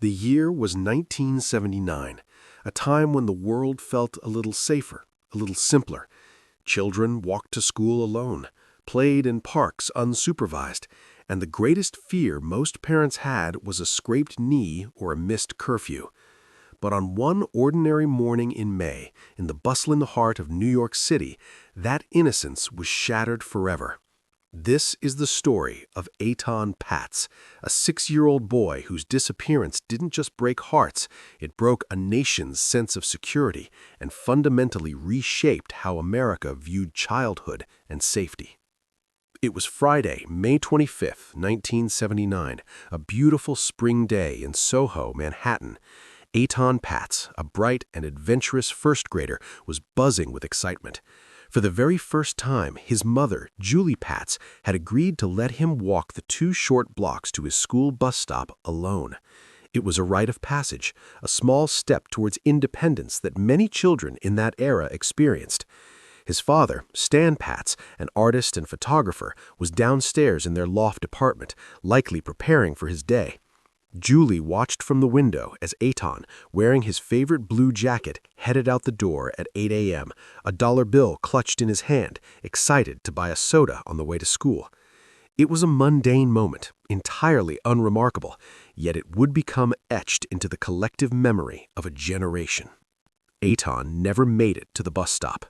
The year was 1979, a time when the world felt a little safer, a little simpler. Children walked to school alone, played in parks unsupervised, and the greatest fear most parents had was a scraped knee or a missed curfew. But on one ordinary morning in May, in the bustling heart of New York City, that innocence was shattered forever. This is the story of Etan Patz, a 6-year-old boy whose disappearance didn't just break hearts, it broke a nation's sense of security and fundamentally reshaped how America viewed childhood and safety. It was Friday, May 25, 1979, a beautiful spring day in SoHo, Manhattan. Etan Patz, a bright and adventurous first grader, was buzzing with excitement. For the very first time, his mother, Julie Patz, had agreed to let him walk the 2 short blocks to his school bus stop alone. It was a rite of passage, a small step towards independence that many children in that era experienced. His father, Stan Patz, an artist and photographer, was downstairs in their loft apartment, likely preparing for his day. Julie watched from the window as Etan, wearing his favorite blue jacket, headed out the door at 8 a.m., a dollar bill clutched in his hand, excited to buy a soda on the way to school. It was a mundane moment, entirely unremarkable, yet it would become etched into the collective memory of a generation. Etan never made it to the bus stop.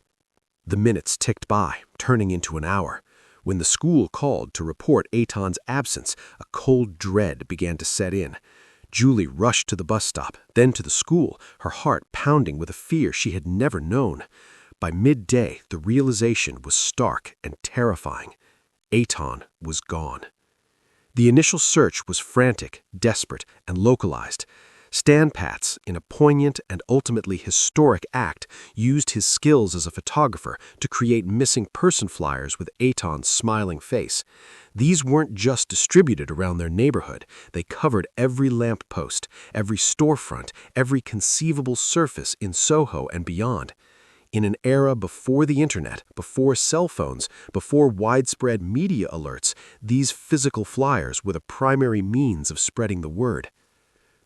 The minutes ticked by, turning into an hour. When the school called to report Etan's absence, a cold dread began to set in. Julie rushed to the bus stop, then to the school, her heart pounding with a fear she had never known. By midday, the realization was stark and terrifying. Etan was gone. The initial search was frantic, desperate, and localized. Stan Patz, in a poignant and ultimately historic act, used his skills as a photographer to create missing person flyers with Etan's smiling face. These weren't just distributed around their neighborhood, they covered every lamppost, every storefront, every conceivable surface in SoHo and beyond. In an era before the internet, before cell phones, before widespread media alerts, these physical flyers were the primary means of spreading the word.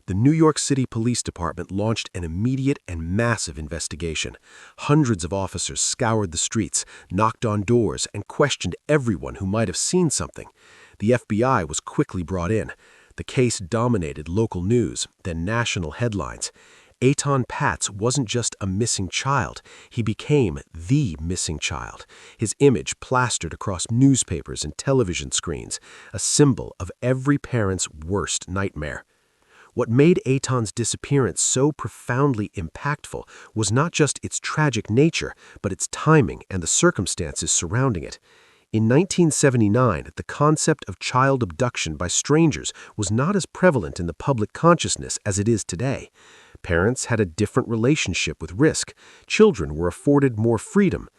The New York City Police Department launched an immediate and massive investigation. Hundreds of officers scoured the streets, knocked on doors, and questioned everyone who might have seen something. The FBI was quickly brought in. The case dominated local news, then national headlines. Etan Patz wasn't just a missing child, he became the missing child. His image plastered across newspapers and television screens, a symbol of every parent's worst nightmare. What made Etan's disappearance so profoundly impactful was not just its tragic nature, but its timing and the circumstances surrounding it. In 1979, the concept of child abduction by strangers was not as prevalent in the public consciousness as it is today. Parents had a different relationship with risk. Children were afforded more freedom.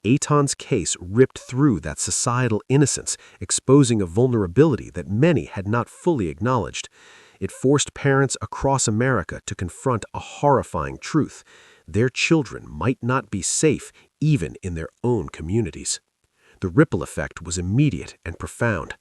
Etan's case ripped through that societal innocence, exposing a vulnerability that many had not fully acknowledged. It forced parents across America to confront a horrifying truth. Their children might not be safe even in their own communities. The ripple effect was immediate and profound.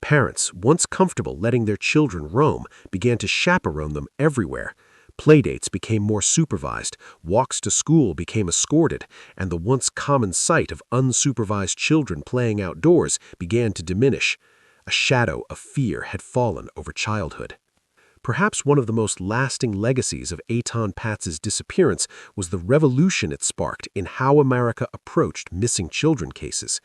Parents, once comfortable letting their children roam, began to chaperone them everywhere. Playdates became more supervised, walks to school became escorted, and the once common sight of unsupervised children playing outdoors began to diminish. A shadow of fear had fallen over childhood. Perhaps one of the most lasting legacies of Etan Patz's disappearance was the revolution it sparked in how America approached missing children cases.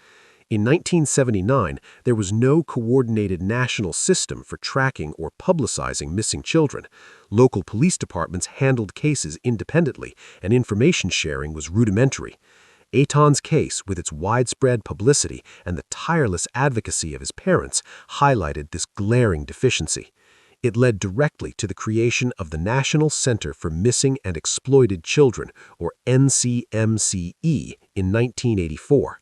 In 1979, there was no coordinated national system for tracking or publicizing missing children. Local police departments handled cases independently, and information sharing was rudimentary. Etan's case, with its widespread publicity and the tireless advocacy of his parents, highlighted this glaring deficiency. It led directly to the creation of the National Center for Missing and Exploited Children, or NCMCE, in 1984.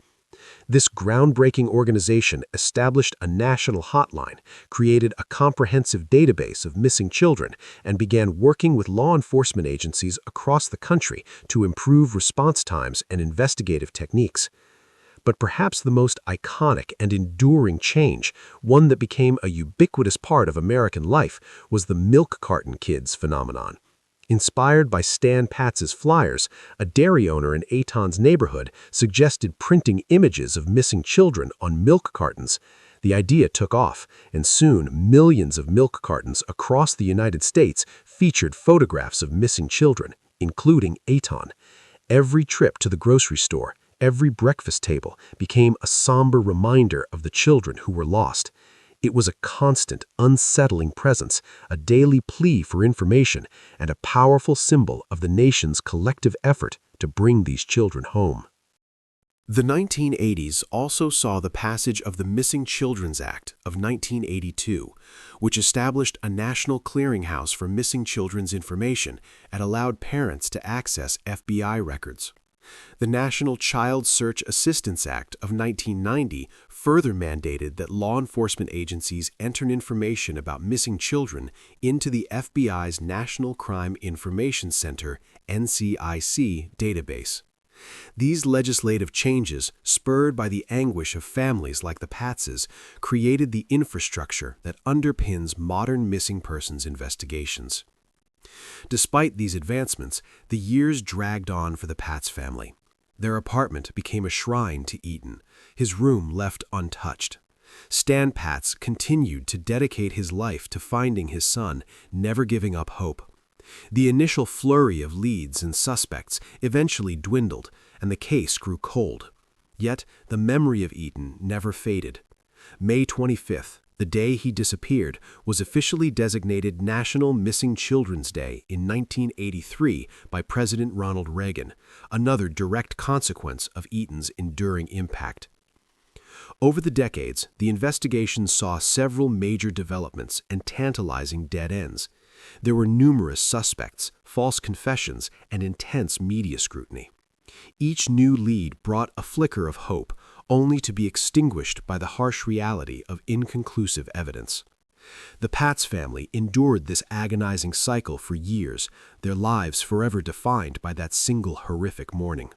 This groundbreaking organization established a national hotline, created a comprehensive database of missing children, and began working with law enforcement agencies across the country to improve response times and investigative techniques. But perhaps the most iconic and enduring change, one that became a ubiquitous part of American life, was the milk carton kids phenomenon. Inspired by Etan Patz's flyers, a dairy owner in Etan's neighborhood suggested printing images of missing children on milk cartons. The idea took off, and soon millions of milk cartons across the United States featured photographs of missing children, including Etan. Every trip to the grocery store, every breakfast table became a somber reminder of the children who were lost. It was a constant, unsettling presence, a daily plea for information, and a powerful symbol of the nation's collective effort to bring these children home. The 1980s also saw the passage of the Missing Children's Act of 1982, which established a national clearinghouse for missing children's information and allowed parents to access FBI records. The National Child Search Assistance Act of 1990 further mandated that law enforcement agencies enter information about missing children into the FBI's National Crime Information Center (NCIC) database. These legislative changes, spurred by the anguish of families like the Patzes, created the infrastructure that underpins modern missing persons investigations. Despite these advancements, the years dragged on for the Patz family. Their apartment became a shrine to Etan, his room left untouched. Etan Patz continued to dedicate his life to finding his son, never giving up hope. The initial flurry of leads and suspects eventually dwindled, and the case grew cold. Yet the memory of Etan never faded. May 25th, the day he disappeared, was officially designated National Missing Children's Day in 1983 by President Ronald Reagan, another direct consequence of Etan's enduring impact. Over the decades, the investigation saw several major developments and tantalizing dead ends. There were numerous suspects, false confessions, and intense media scrutiny. Each new lead brought a flicker of hope, only to be extinguished by the harsh reality of inconclusive evidence. The Patz family endured this agonizing cycle for years, their lives forever defined by that single horrific morning.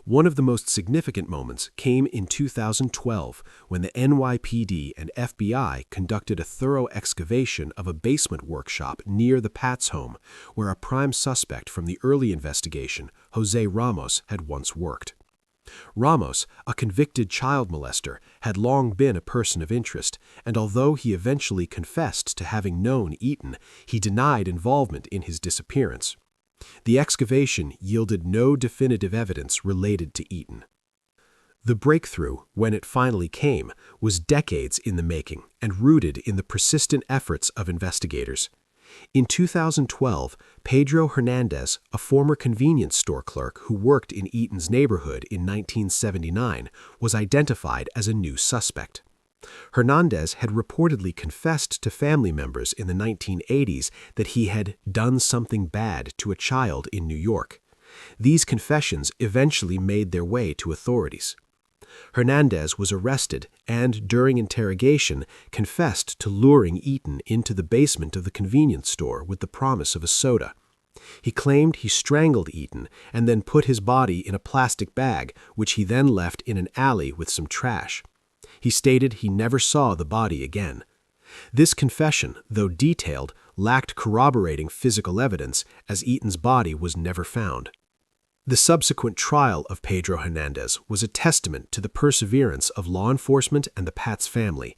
One of the most significant moments came in 2012 when the NYPD and FBI conducted a thorough excavation of a basement workshop near the Patz home, where a prime suspect from the early investigation, Jose Ramos, had once worked. Ramos, a convicted child molester, had long been a person of interest, and although he eventually confessed to having known Etan, he denied involvement in his disappearance. The excavation yielded no definitive evidence related to Etan. The breakthrough, when it finally came, was decades in the making and rooted in the persistent efforts of investigators. In 2012, Pedro Hernandez, a former convenience store clerk who worked in Etan's neighborhood in 1979, was identified as a new suspect. Hernandez had reportedly confessed to family members in the 1980s that he had done something bad to a child in New York. These confessions eventually made their way to authorities. Hernandez was arrested and, during interrogation, confessed to luring Etan into the basement of the convenience store with the promise of a soda. He claimed he strangled Etan and then put his body in a plastic bag, which he then left in an alley with some trash. He stated he never saw the body again. This confession, though detailed, lacked corroborating physical evidence, as Etan's body was never found. The subsequent trial of Pedro Hernandez was a testament to the perseverance of law enforcement and the Patz family.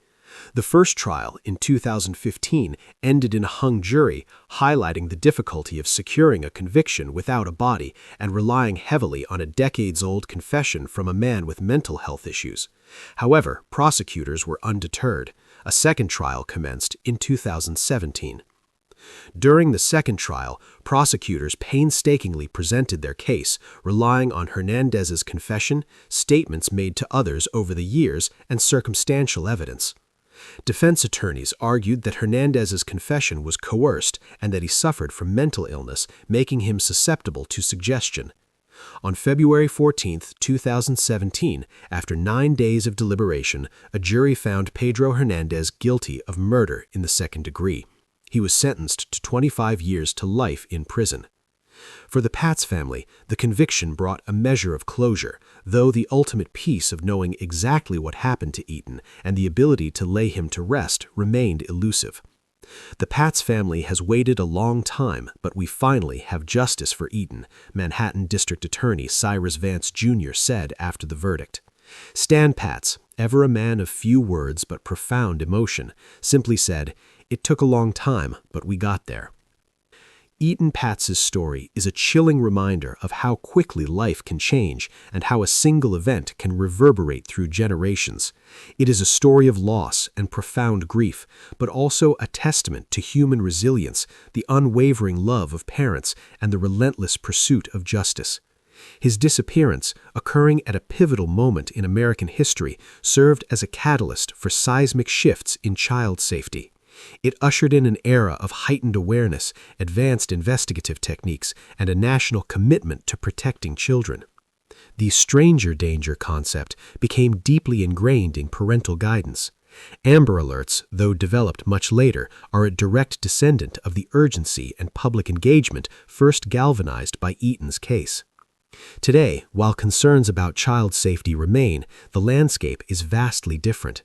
The first trial, in 2015, ended in a hung jury, highlighting the difficulty of securing a conviction without a body and relying heavily on a decades-old confession from a man with mental health issues. However, prosecutors were undeterred. A second trial commenced in 2017. During the second trial, prosecutors painstakingly presented their case, relying on Hernandez's confession, statements made to others over the years, and circumstantial evidence. Defense attorneys argued that Hernandez's confession was coerced and that he suffered from mental illness, making him susceptible to suggestion. On February 14, 2017, after 9 days of deliberation, a jury found Pedro Hernandez guilty of murder in the second degree. He was sentenced to 25 years to life in prison. For the Patz family, the conviction brought a measure of closure, though the ultimate peace of knowing exactly what happened to Etan and the ability to lay him to rest remained elusive. The Patz family has waited a long time, but we finally have justice for Etan, Manhattan District Attorney Cyrus Vance Jr. said after the verdict. Stan Patz, ever a man of few words but profound emotion, simply said, "It took a long time, but we got there." Etan Patz's story is a chilling reminder of how quickly life can change and how a single event can reverberate through generations. It is a story of loss and profound grief, but also a testament to human resilience, the unwavering love of parents, and the relentless pursuit of justice. His disappearance, occurring at a pivotal moment in American history, served as a catalyst for seismic shifts in child safety. It ushered in an era of heightened awareness, advanced investigative techniques, and a national commitment to protecting children. The stranger danger concept became deeply ingrained in parental guidance. Amber Alerts, though developed much later, are a direct descendant of the urgency and public engagement first galvanized by Etan's case. Today, while concerns about child safety remain, the landscape is vastly different.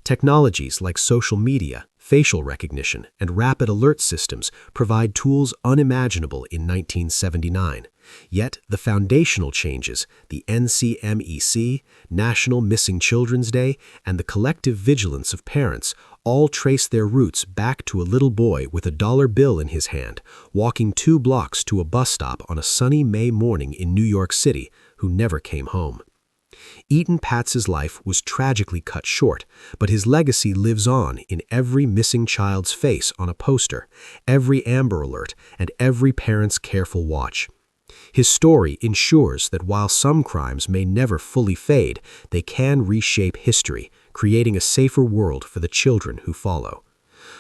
Technologies like social media, facial recognition, and rapid alert systems provide tools unimaginable in 1979. Yet the foundational changes, the NCMEC, National Missing Children's Day, and the collective vigilance of parents all trace their roots back to a little boy with a dollar bill in his hand, walking 2 blocks to a bus stop on a sunny May morning in New York City, who never came home. Etan Patz's life was tragically cut short, but his legacy lives on in every missing child's face on a poster, every Amber Alert, and every parent's careful watch. His story ensures that while some crimes may never fully fade, they can reshape history, creating a safer world for the children who follow.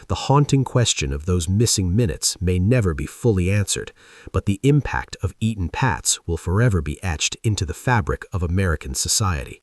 The haunting question of those missing minutes may never be fully answered, but the impact of Etan Patz will forever be etched into the fabric of American society.